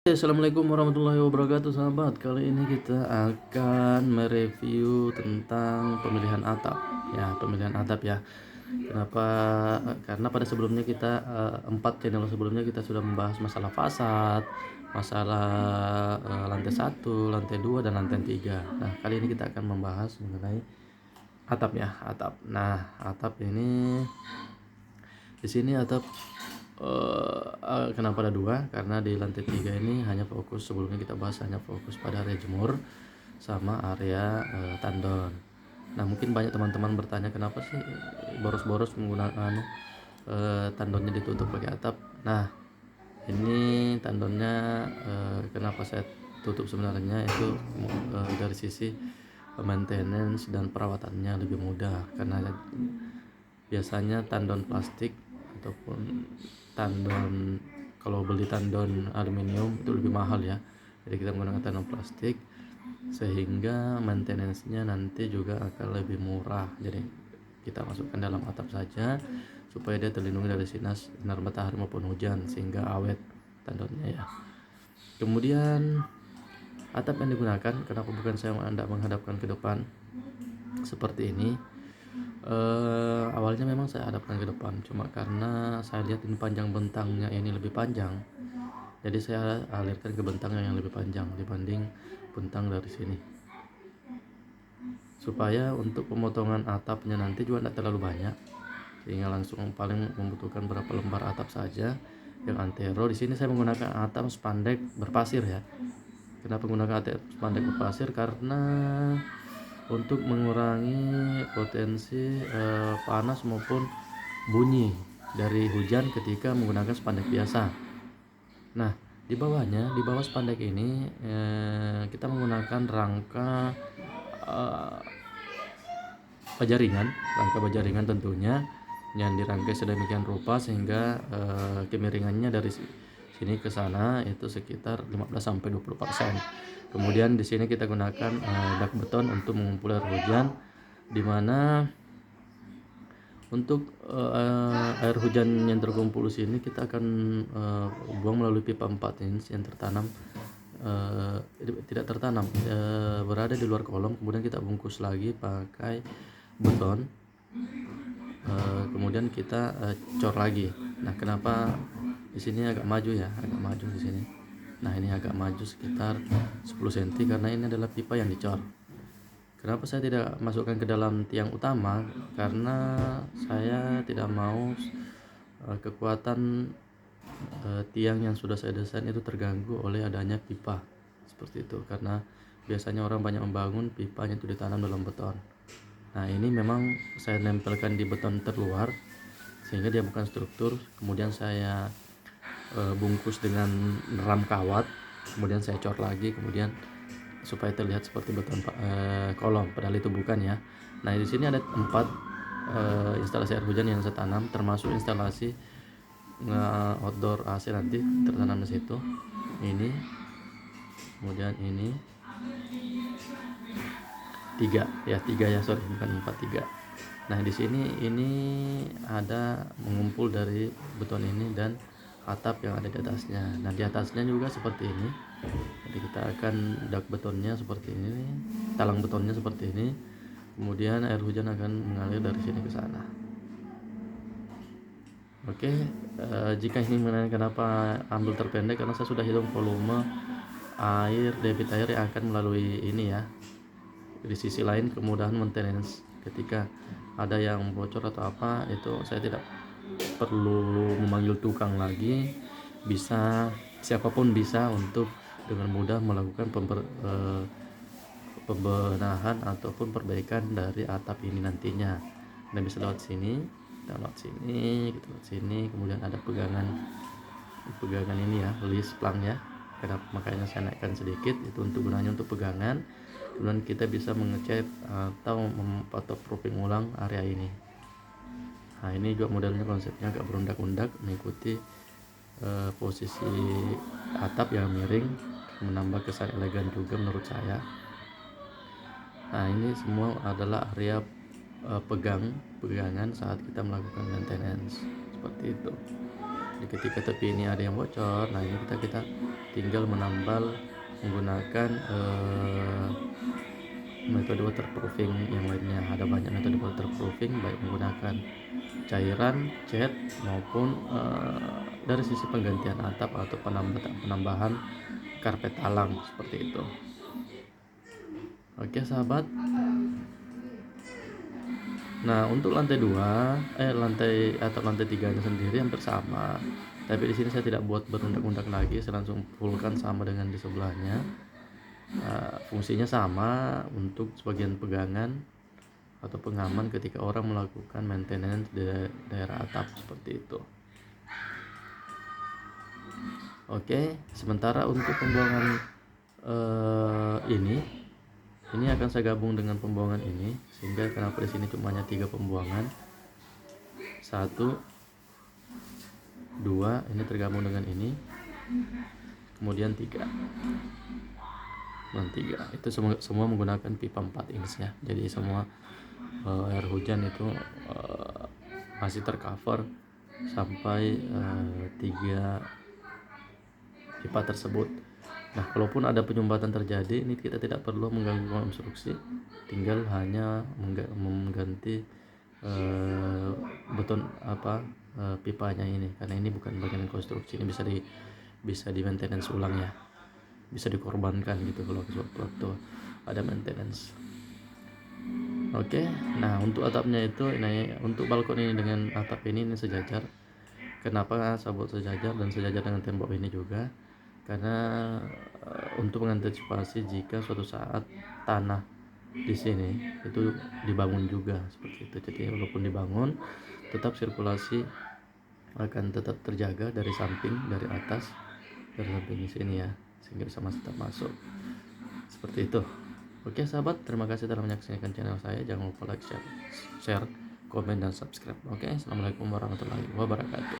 Assalamualaikum warahmatullahi wabarakatuh sahabat. Kali ini kita akan mereview tentang pemilihan atap. Ya, pemilihan atap ya. Kenapa? Karena pada sebelumnya kita 4 channel sebelumnya kita sudah membahas masalah fasad, masalah lantai 1, lantai 2 dan lantai 3. Nah, kali ini kita akan membahas mengenai atap ya, atap. Nah, atap ini di sini atap kenapa ada dua? Karena di lantai 3 ini hanya fokus, sebelumnya kita bahas hanya fokus pada area jemur sama area tandon. Nah, mungkin banyak teman-teman bertanya kenapa sih boros-boros menggunakan tandonnya ditutup pakai atap. Nah, ini tandonnya kenapa saya tutup sebenarnya itu dari sisi maintenance dan perawatannya lebih mudah, karena biasanya tandon plastik ataupun tandon, kalau beli tandon aluminium itu lebih mahal ya, jadi kita menggunakan tandon plastik sehingga maintenance-nya nanti juga akan lebih murah. Jadi kita masukkan dalam atap saja supaya dia terlindungi dari sinar matahari maupun hujan sehingga awet tandonnya ya. Kemudian atap yang digunakan, kenapa bukan saya menghadapkan ke depan seperti ini? Awalnya memang saya hadapkan ke depan, cuma karena saya lihat ini panjang bentangnya ini lebih panjang, jadi saya alirkan ke bentang yang lebih panjang dibanding bentang dari sini, supaya untuk pemotongan atapnya nanti juga tidak terlalu banyak, sehingga langsung paling membutuhkan berapa lembar atap saja yang antero. Di sini saya menggunakan atap spandek berpasir ya. Kenapa menggunakan atap spandek berpasir? Karena untuk mengurangi potensi panas maupun bunyi dari hujan ketika menggunakan spandek biasa. Nah, di bawahnya, di bawah spandek ini kita menggunakan rangka rangka baja ringan tentunya, yang dirangkai sedemikian rupa sehingga kemiringannya dari sini ke sana itu sekitar 15-20%. Kemudian di sini kita gunakan dak beton untuk mengumpul air hujan, di mana untuk air hujan yang terkumpul di sini kita akan buang melalui pipa 4 inch yang tertanam, tidak tertanam, berada di luar kolom. Kemudian kita bungkus lagi pakai beton, kemudian kita cor lagi. Nah, kenapa di sini agak maju ya, agak maju di sini. Nah, ini agak maju sekitar 10 cm karena ini adalah pipa yang dicor. Kenapa saya tidak masukkan ke dalam tiang utama? Karena saya tidak mau kekuatan tiang yang sudah saya desain itu terganggu oleh adanya pipa seperti itu, karena biasanya orang banyak membangun pipanya itu ditanam dalam beton. Nah, ini memang saya nempelkan di beton terluar sehingga dia bukan struktur. Kemudian saya bungkus dengan ram kawat, kemudian saya cor lagi, kemudian supaya terlihat seperti beton kolom, padahal itu bukan ya. Nah, di sini ada 4 instalasi air hujan yang saya tanam, termasuk instalasi outdoor AC nanti tertanam di situ. Ini, kemudian ini 3 ya, sorry, bukan 4, 3. Nah, di sini ini ada mengumpul dari beton ini dan atap yang ada di atasnya. Nah, di atasnya juga seperti ini. Jadi kita akan dak betonnya seperti ini, talang betonnya seperti ini. Kemudian air hujan akan mengalir dari sini ke sana. Oke, jika ini menanyakan kenapa ambil terpendek, karena saya sudah hitung volume air, debit air yang akan melalui ini ya. Di sisi lain kemudahan maintenance, ketika ada yang bocor atau apa, itu saya tidak perlu memanggil tukang lagi, bisa siapapun bisa untuk dengan mudah melakukan pembenahan ataupun perbaikan dari atap ini nantinya. Dan bisa lewat sini, lewat sini, gitu, lewat sini. Kemudian ada pegangan ini ya, list plang ya. Makanya saya naikkan sedikit, itu untuk gunanya untuk pegangan. Kemudian kita bisa mengecat atau waterproofing ulang area ini. Nah, ini juga modelnya konsepnya agak berundak-undak, mengikuti posisi atap yang miring, menambah kesan elegan juga menurut saya. Nah, ini semua adalah area pegangan saat kita melakukan maintenance seperti itu. Jadi ketika tepi ini ada yang bocor, nah ini kita tinggal menambal menggunakan metode waterproofing yang lainnya. Ada banyak metode waterproofing, baik menggunakan cairan, cat, maupun dari sisi penggantian atap atau penambahan karpet talang seperti itu. Oke sahabat. Nah untuk lantai 2, lantai 3 nya sendiri hampir sama. Tapi di sini saya tidak buat berundak-undak lagi, saya langsung fullkan sama dengan di sebelahnya. Fungsinya sama untuk sebagian pegangan atau pengaman ketika orang melakukan maintenance di daerah atap seperti itu. Oke, sementara untuk pembuangan ini akan saya gabung dengan pembuangan ini, sehingga kenapa di sini cuma hanya 3 pembuangan, 1, 2 ini tergabung dengan ini, kemudian 3 dan 3 itu semua menggunakan pipa 4 inch ya. Jadi semua air hujan itu masih tercover sampai 3 pipa tersebut. Nah kalaupun ada penyumbatan terjadi, ini kita tidak perlu mengganggu konstruksi, tinggal hanya mengganti beton pipanya ini, karena ini bukan bagian konstruksi, ini bisa di maintenance ulang ya, bisa dikorbankan gitu kalau waktu ada maintenance. Oke, nah untuk atapnya itu, untuk balkon ini dengan atap ini sejajar. Kenapa saya buat sejajar dan sejajar dengan tembok ini juga? Karena untuk mengantisipasi jika suatu saat tanah di sini itu dibangun juga seperti itu. Jadi walaupun dibangun, tetap sirkulasi akan tetap terjaga dari samping, dari atas, dari samping di sini ya, sehingga bisa tetap masuk seperti itu. Oke sahabat, terima kasih telah menyaksikan channel saya. Jangan lupa like, share, komen, dan subscribe. Oke, assalamualaikum warahmatullahi wabarakatuh.